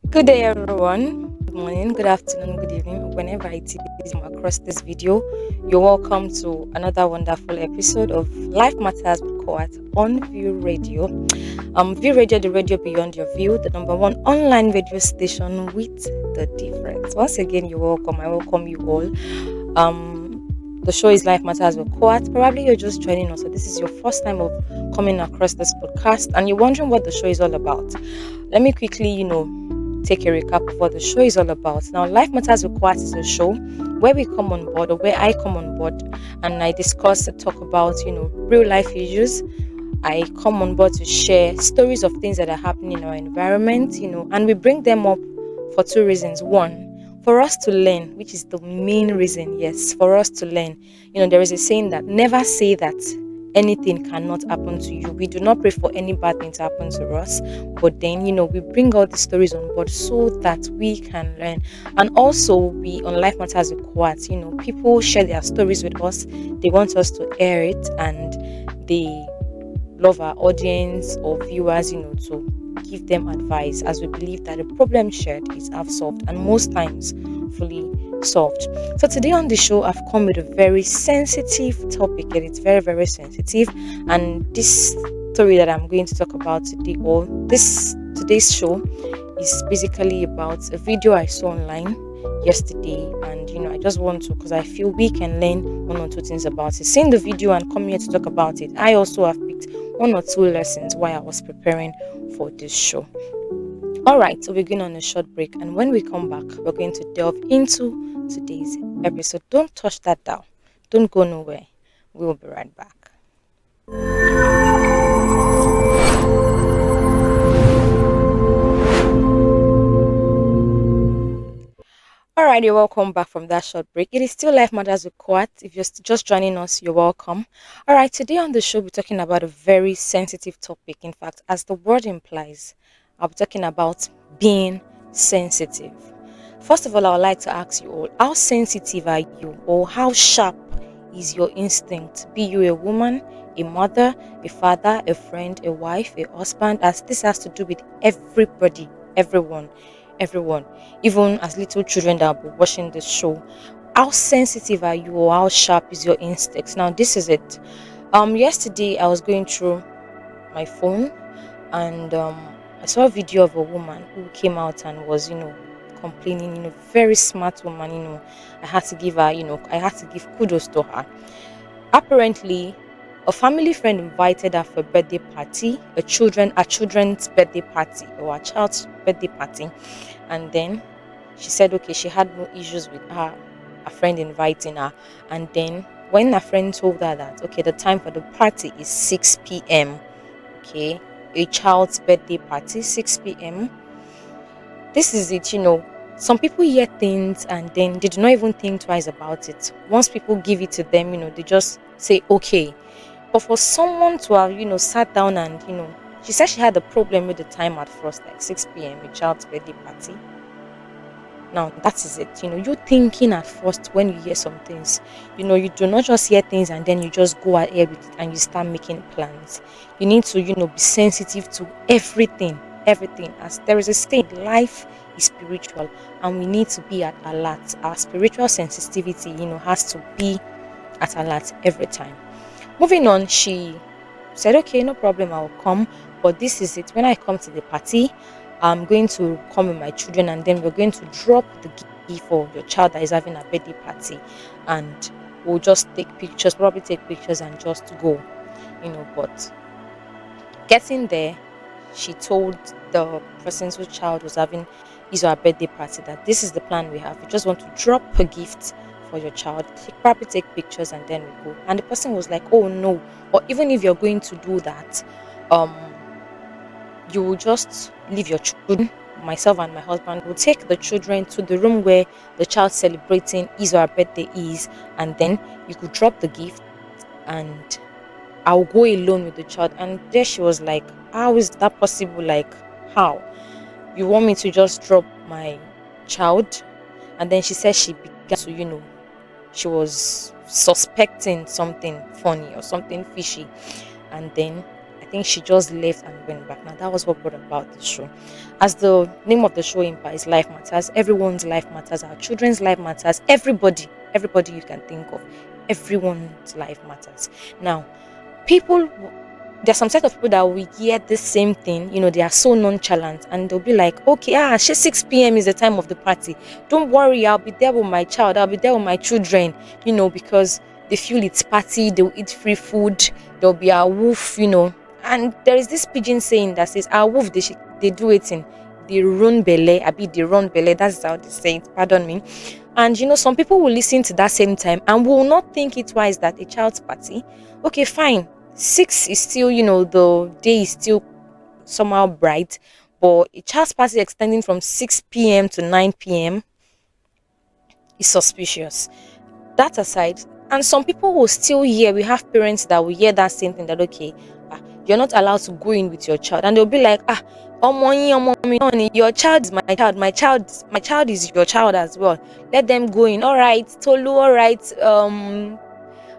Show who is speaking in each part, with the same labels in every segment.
Speaker 1: Good day, everyone. Good morning, good afternoon, good evening. Whenever it is you come across this video, you're welcome to another wonderful episode of Life Matters with KOAT on View Radio. View Radio, the radio beyond your view, the number one online radio station with the difference. Once again, you're welcome. I welcome you all. The show is Life Matters with KOAT. Probably you're just joining us, so this is your first time of coming across this podcast, and you're wondering what the show is all about. Let me quickly, take a recap of what the show is all about. Now, Life Matters with KOAT is a show where we come on board, or where I come on board, and I discuss and talk about, real life issues. I come on board to share stories of things that are happening in our environment, and we bring them up for two reasons. One, for us to learn, which is the main reason, yes, for us to learn. There is a saying that never say that anything cannot happen to you. We do not pray for any bad thing to happen to us, but then, we bring all the stories on board so that we can learn. And also, we on Life Matters with KOAT, people share their stories with us. They want us to air it, and they love our audience or viewers, to give them advice, as we believe that the problem shared is half solved and most times fully solved. So today on the show, I've come with a very sensitive topic, and it's very, very sensitive. And this story that I'm going to talk about today, or this today's show, is basically about a video I saw online yesterday. And I just want to, because I feel we can learn one or two things about it. Seeing the video and coming here to talk about it, I also have picked one or two lessons while I was preparing for this show. All right, so we're going on a short break, and when we come back, we're going to delve into today's episode. Don't touch that dial. Don't go nowhere. We'll be right back. All right, you're welcome back from that short break. It is still Life Matters with KOAT. If you're just joining us, you're welcome. All right, today on the show, we're talking about a very sensitive topic. In fact, as the word implies, I'll be talking about being sensitive. First of all, I would like to ask you all, how sensitive are you, or how sharp is your instinct? Be you a woman, a mother, a father, a friend, a wife, a husband, as this has to do with everybody, everyone, even as little children that will be watching this show. How sensitive are you, or how sharp is your instincts? Now, this is it. Yesterday I was going through my phone, and I saw a video of a woman who came out and was, complaining. Very smart woman. I had to give her, I had to give kudos to her. Apparently, a family friend invited her for a birthday party, a children's birthday party, or a child's birthday party, and then she said, okay, she had no issues with her, a friend inviting her. And then when a friend told her that, okay, the time for the party is 6 p.m., okay, a child's birthday party, 6 p.m., this is it. Some people hear things and then they do not even think twice about it. Once people give it to them, they just say okay. But for someone to have, sat down and, she said she had a problem with the time at first, like 6 p.m., a child's birthday party. Now that is it. You thinking at first when you hear some things. You do not just hear things and then you just go ahead with it and you start making plans. You need to, be sensitive to everything. Everything. As there is a state, life is spiritual, and we need to be at alert. Our spiritual sensitivity, has to be at alert every time. Moving on, she said, okay, no problem, I'll come. But this is it. When I come to the party, I'm going to come with my children, and then we're going to drop the gift for your child that is having a birthday party, and we'll just probably take pictures and just go. But getting there, she told the person whose child was having his or her birthday party that this is the plan we have. We just want to drop a gift for your child, probably take pictures, and then we go. And the person was like, oh no, or even if you're going to do that, um you will just leave your children. Myself and my husband will take the children to the room where the child celebrating his or her birthday is, and then you could drop the gift, and I'll go alone with the child. And there she was like, how is that possible? Like, how? You want me to just drop my child? And then she said she began to, she was suspecting something funny or something fishy. And then I think she just left and went back. Now that was what brought about the show. As the name of the show implies, life matters. Everyone's life matters. Our children's life matters. Everybody you can think of, everyone's life matters. Now, people there's some set of people that will hear the same thing, they are so nonchalant, and they'll be like, okay, she 6 p.m. is the time of the party. Don't worry, I'll be there with my child, I'll be there with my children, because they feel it's party, they'll eat free food, there'll be a wolf, And there is this pigeon saying that says, our wolf, they do it in the run belly, I be the run belly, that's how they say it, pardon me. And some people will listen to that same time and will not think it twice that a child's party, okay, fine. 6 is still, the day is still somehow bright, but a child's party extending from 6 p.m. to 9 p.m. is suspicious. That aside, and some people will still hear, we have parents that will hear that same thing, that okay, you're not allowed to go in with your child, and they'll be like, honey, your child is my child, my child is your child as well. Let them go in. All right, Tolu, all right,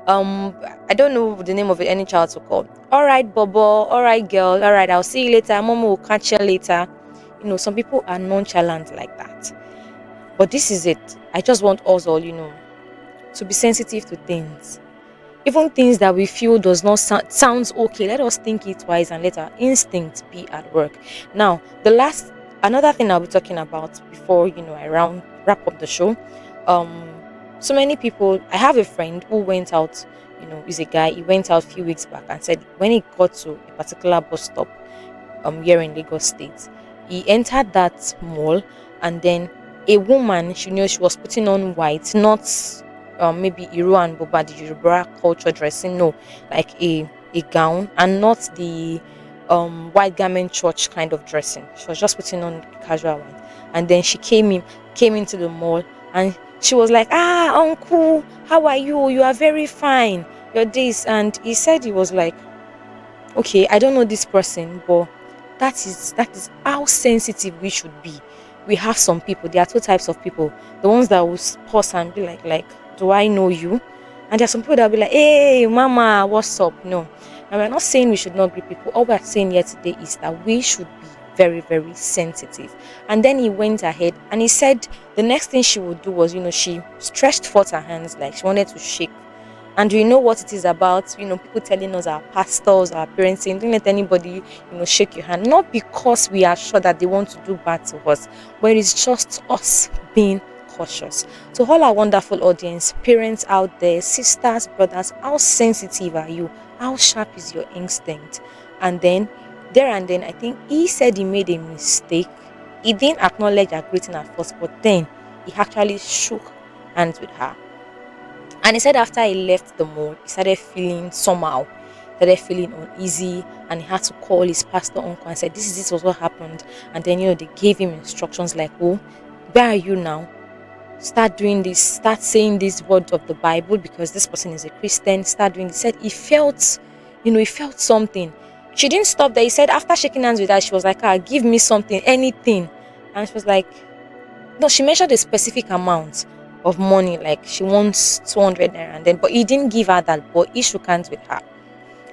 Speaker 1: I don't know the name of it, any child to call. All right, Bobo, all right, girl, all right, I'll see you later, mama will catch you later. Some people are nonchalant like that, but this is it. I just want us all, to be sensitive to things, even things that we feel does not sounds okay. Let us think it twice and let our instinct be at work. Now, another thing I'll be talking about before I wrap up the show. So many people. I have a friend who went out. Is a guy. He went out a few weeks back and said when he got to a particular bus stop, here in Lagos State, he entered that mall, and then a woman, she was putting on white, not maybe Iro and Boba, the Yoruba culture dressing, no, like a gown, and not the white garment church kind of dressing. She was just putting on casual one, and then she came into the mall, and she was like, uncle, how are you? You are very fine. You're this. And he said, he was like, okay, I don't know this person, but that is how sensitive we should be. We have some people. There are two types of people: the ones that will pause and be like, do I know you? And there are some people that will be like, hey, mama, what's up? No, and we're not saying we should not greet people. All we're saying here today is that we should be very, very sensitive. And then he went ahead and he said the next thing she would do was, she stretched forth her hands like she wanted to shake. And we know what it is about, people telling us, our pastors, our parents saying, don't let anybody, shake your hand. Not because we are sure that they want to do bad to us, but it's just us being cautious. So all our wonderful audience, parents out there, sisters, brothers, how sensitive are you? How sharp is your instinct? And then, I think he said he made a mistake. He didn't acknowledge her greeting at first, but then he actually shook hands with her. And he said after he left the mall, he started feeling somehow, started feeling uneasy, and he had to call his pastor uncle and said, this was what happened. And then, they gave him instructions like, oh, where are you now? Start doing this, start saying this word of the Bible because this person is a Christian. Start doing this. He said he felt something. She didn't stop there. He said after shaking hands with her, she was like, give me something, anything. And she was like, no, she mentioned a specific amount of money, like she wants 200 naira, and then, but he didn't give her that, but he shook hands with her.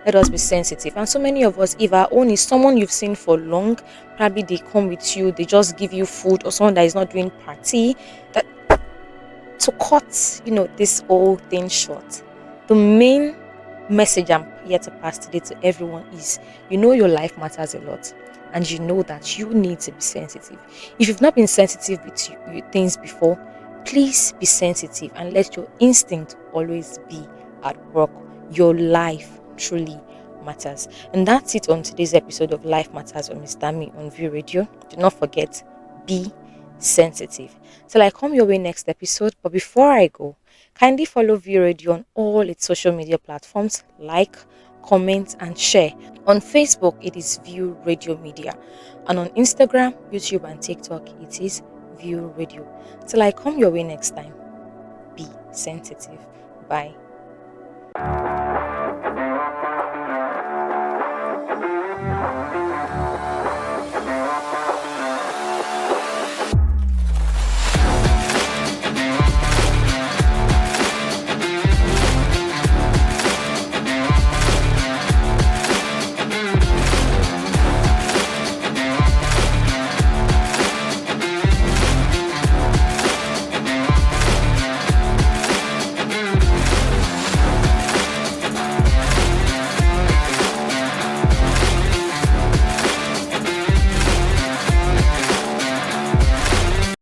Speaker 1: Let us be sensitive. And so many of us, if our own is someone you've seen for long, probably they come with you, they just give you food, or someone that is not doing party, that to cut, this whole thing short. The main message I'm here to pass today to everyone is, your life matters a lot, and you know that you need to be sensitive. If you've not been sensitive with things before, please be sensitive and let your instinct always be at work. Your life truly matters. And that's it on today's episode of Life Matters with Miss Dami on View Radio. Do not forget, be sensitive. Till I come your way next episode. But before I go, kindly follow View Radio on all its social media platforms. Like, comment, and share. On Facebook, it is View Radio Media. And on Instagram, YouTube, and TikTok, it is View Radio. Till I come your way next time, be sensitive. Bye.